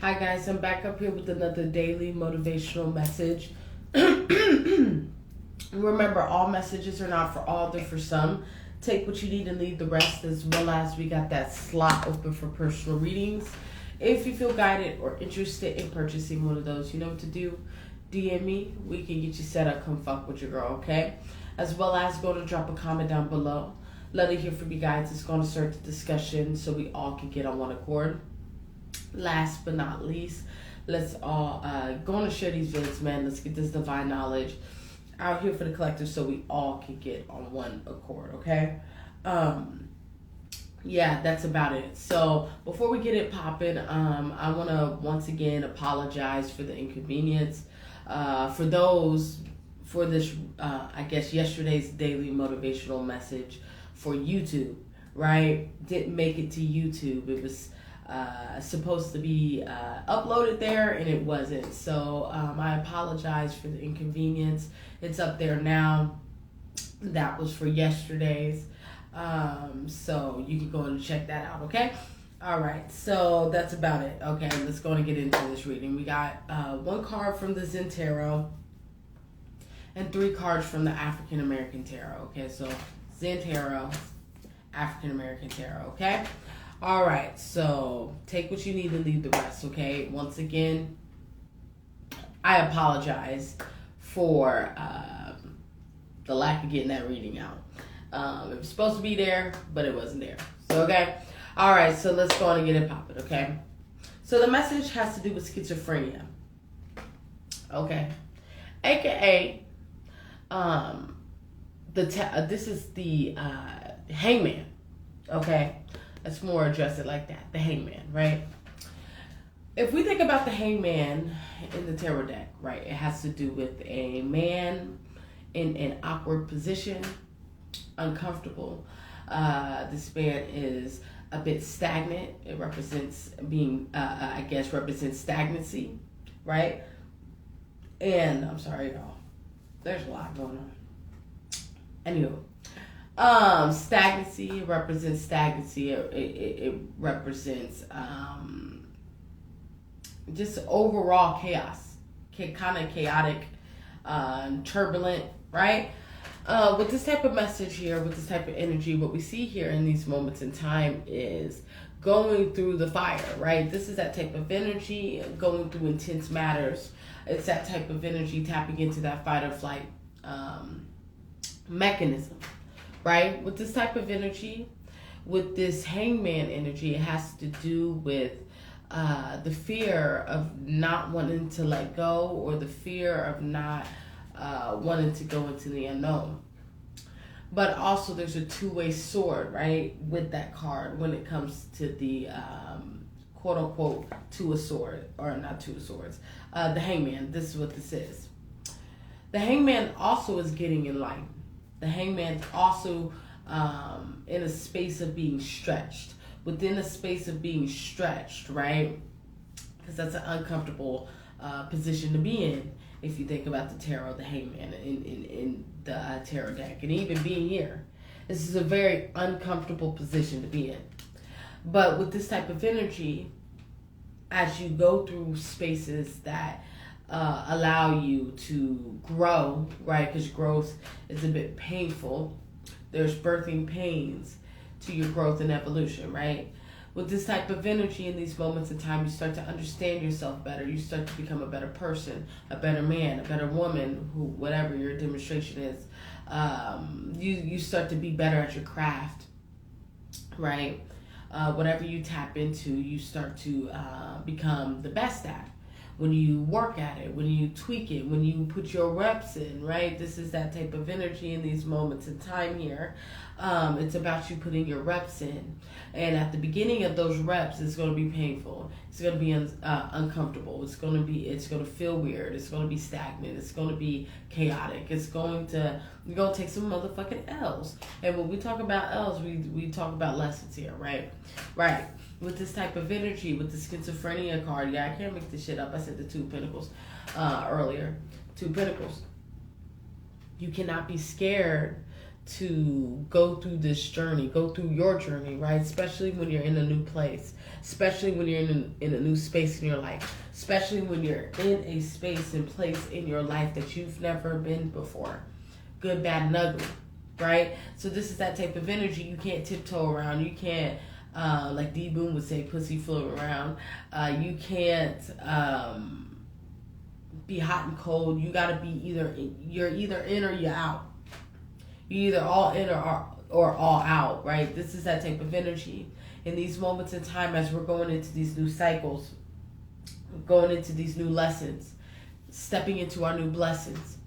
Hi guys, I'm back up here with another daily motivational message. Remember, all messages are not for all, they're for some. Take what you need and leave the rest, as well as we got that slot open for personal readings. If you feel guided or interested in purchasing one of those, you know what to do. DM me, we can get you set up, come fuck with your girl, okay? As well as go to drop a comment down below. Let it hear from you guys. It's going to start the discussion so we all can get on one accord. Last but not least, let's all go to share these vids, man. Let's get this divine knowledge out here for the collective so we all can get on one accord, okay? Yeah, that's about it. So before we get it popping, I want to once again apologize for the inconvenience. For this, I guess yesterday's daily motivational message for YouTube, right? Didn't make it to YouTube. It was supposed to be uploaded there and it wasn't. So I apologize for the inconvenience. It's up there now. That was for yesterday's. So you can go and check that out, okay? All right, so that's about it. Okay, let's go and get into this reading. We got one card from the Zen Tarot and 3 cards from the African American Tarot. Okay, so Zen Tarot, African American Tarot, okay? All right, so take what you need and leave the rest, okay? Once again, I apologize for the lack of getting that reading out. It was supposed to be there, but it wasn't there. So, okay? All right, so let's go on and get it popping, okay? So the message has to do with schizophrenia, okay? AKA, this is the hangman, okay? Let's more address it like that, the hangman, right? If we think about the hangman in the tarot deck, right, it has to do with a man in an awkward position, uncomfortable. This man is a bit stagnant. It represents being, represents stagnancy, right? And I'm sorry, y'all. There's a lot going on. Anywho. Stagnancy represents stagnancy. It represents just overall chaos, kind of chaotic, turbulent, right? With this type of message here, with this type of energy, what we see here in these moments in time is going through the fire, right? This is that type of energy, going through intense matters. It's that type of energy tapping into that fight or flight mechanism. Right? With this type of energy, with this hangman energy, it has to do with the fear of not wanting to let go, or the fear of not wanting to go into the unknown. But also there's a two-way sword, right, with that card when it comes to the quote-unquote two of swords, or not two of swords, the hangman. This is what this is. The hangman also is getting enlightened. The hangman's also in a space of being stretched. Within a space of being stretched, right? Because that's an uncomfortable position to be in. If you think about the tarot, the hangman in the tarot deck, and even being here, this is a very uncomfortable position to be in. But with this type of energy, as you go through spaces that allow you to grow, right? Because growth is a bit painful. There's birthing pains to your growth and evolution, right? With this type of energy in these moments in time, you start to understand yourself better. You start to become a better person, a better man, a better woman, who, whatever your demonstration is. You start to be better at your craft, right? Whatever you tap into, you start to become the best at. When you work at it, when you tweak it, when you put your reps in, right? This is that type of energy in these moments in time here. It's about you putting your reps in. And at the beginning of those reps, it's going to be painful. It's going to be uncomfortable. It's going to feel weird. It's going to be stagnant. It's going to be chaotic. You're going to take some motherfucking L's. And when we talk about L's, we talk about lessons here, right? Right. With this type of energy, with the schizophrenia card, yeah, I can't make this shit up. I said the 2 Pentacles earlier. 2 Pentacles. You cannot be scared to go through this journey, go through your journey, right? Especially when you're in a new place, especially when you're in a new space in your life, especially when you're in a space and place in your life that you've never been before, good, bad, and ugly, right? So this is that type of energy. You can't tiptoe around. You can't, like D Boom would say, pussy float around. You can't be hot and cold. You gotta be you're either in or you're out. You're either all in or all out, right? This is that type of energy. In these moments in time, as we're going into these new cycles, going into these new lessons, stepping into our new blessings,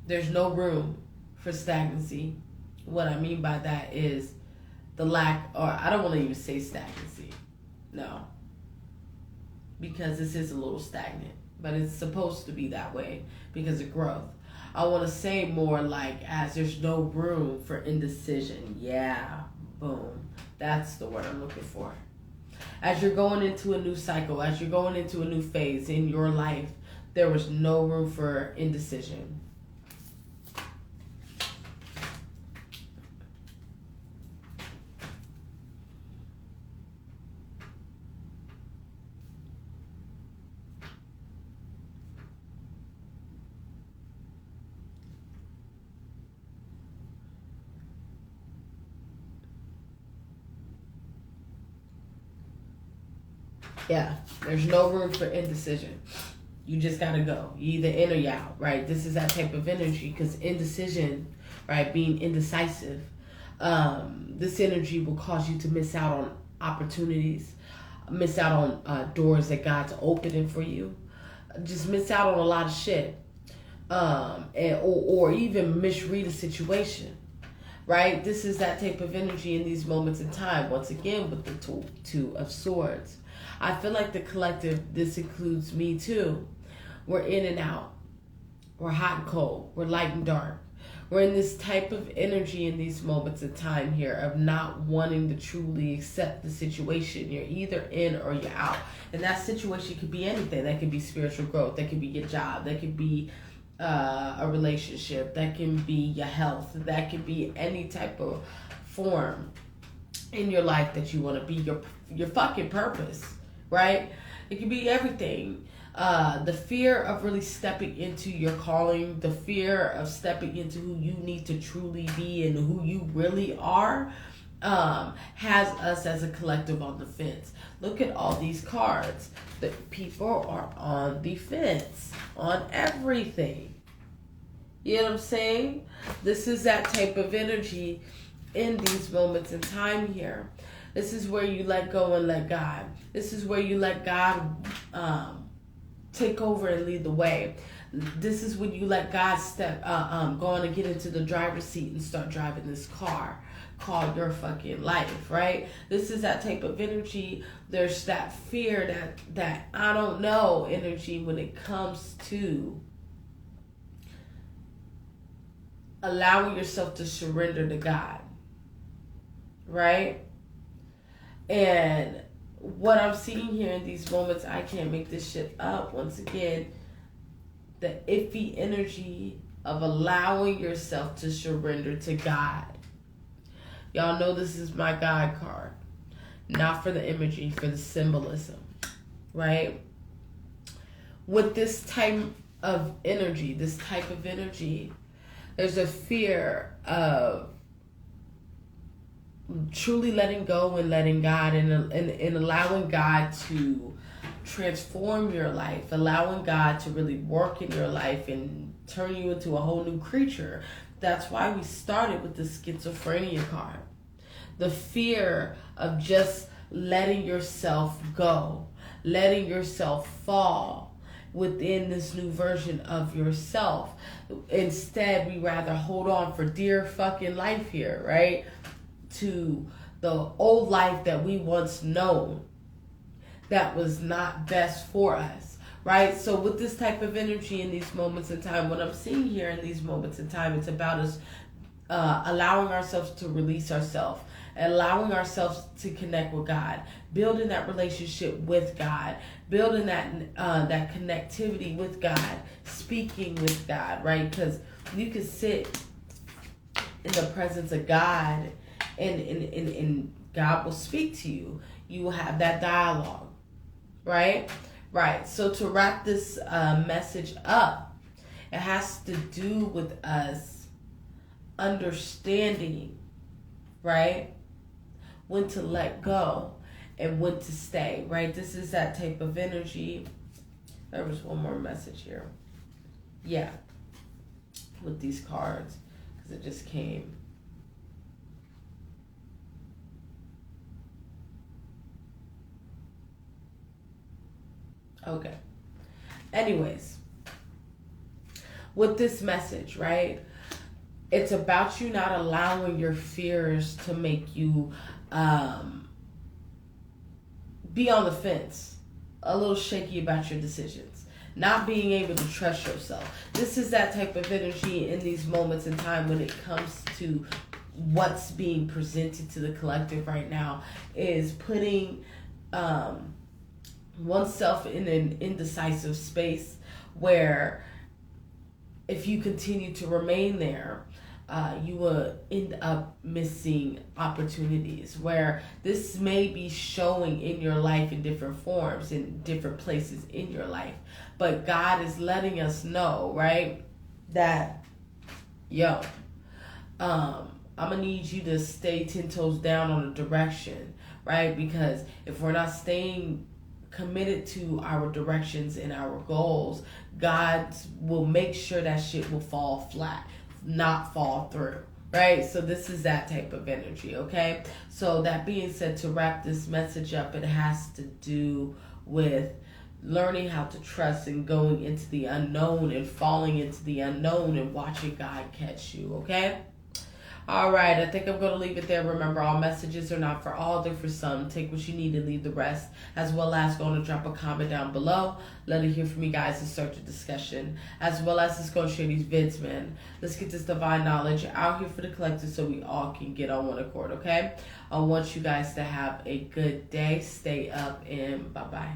there's no room for stagnancy. What I mean by that is the lack, or I don't want to even say stagnancy. No. Because this is a little stagnant, but it's supposed to be that way because of growth. I want to say more like as there's no room for indecision. Yeah, boom. That's the word I'm looking for. As you're going into a new cycle, as you're going into a new phase in your life, there was no room for indecision. Yeah, there's no room for indecision. You just gotta go. You either in or you out, right? This is that type of energy because indecision, right, being indecisive, this energy will cause you to miss out on opportunities, miss out on doors that God's opening for you, just miss out on a lot of shit, or even misread a situation. Right? This is that type of energy in these moments in time. Once again, with the two of swords. I feel like the collective, this includes me too. We're in and out. We're hot and cold. We're light and dark. We're in this type of energy in these moments of time here of not wanting to truly accept the situation. You're either in or you're out. And that situation could be anything. That could be spiritual growth. That could be your job. That could be a relationship. That can be your health. That could be any type of form in your life that you want to be your fucking purpose, right? It can be everything. The fear of really stepping into your calling, the fear of stepping into who you need to truly be and who you really are, has us as a collective on the fence. Look at all these cards. The people are on the fence on everything. You know what I'm saying? This is that type of energy in these moments in time here. This is where you let go and let God. This is where you let God take over and lead the way. This is when you let God go on and get into the driver's seat and start driving this car called your fucking life, right? This is that type of energy. There's that fear, that I don't know energy when it comes to allowing yourself to surrender to God, right? And what I'm seeing here in these moments, I can't make this shit up. Once again, the iffy energy of allowing yourself to surrender to God. Y'all know this is my God card. Not for the imagery, for the symbolism, right? With this type of energy, there's a fear of truly letting go and letting God and allowing God to transform your life, allowing God to really work in your life and turn you into a whole new creature. That's why we started with the schizophrenia card. The fear of just letting yourself go, letting yourself fall within this new version of yourself. Instead, we rather hold on for dear fucking life here, right? To the old life that we once known that was not best for us, right? So with this type of energy in these moments in time, what I'm seeing here in these moments in time, it's about us allowing ourselves to release ourselves, allowing ourselves to connect with God, building that relationship with God, building that connectivity with God, speaking with God, right? Because you can sit in the presence of God, and God will speak to you. You will have that dialogue, right? Right. So to wrap this message up, it has to do with us understanding, right, when to let go and when to stay, right? This is that type of energy. There was one more message here. Yeah. With these cards, because it just came. Okay. Anyways, with this message, right? It's about you not allowing your fears to make you be on the fence, a little shaky about your decisions, not being able to trust yourself. This is that type of energy in these moments in time when it comes to what's being presented to the collective right now, is putting oneself in an indecisive space where if you continue to remain there, you will end up missing opportunities, where this may be showing in your life in different forms, in different places in your life. But God is letting us know, right, that, yo, I'm going to need you to stay 10 toes down on the direction, right? Because if we're not staying committed to our directions and our goals, God will make sure that shit will fall flat, not fall through, right? So this is that type of energy, okay? So that being said, to wrap this message up, it has to do with learning how to trust and going into the unknown and falling into the unknown and watching God catch you, okay? All right, I think I'm going to leave it there. Remember, all messages are not for all. They're for some. Take what you need and leave the rest. As well as going to drop a comment down below. Let it hear from you guys and start the discussion. As well as just going to share these vids, man. Let's get this divine knowledge out here for the collective so we all can get on one accord, okay? I want you guys to have a good day. Stay up and bye-bye.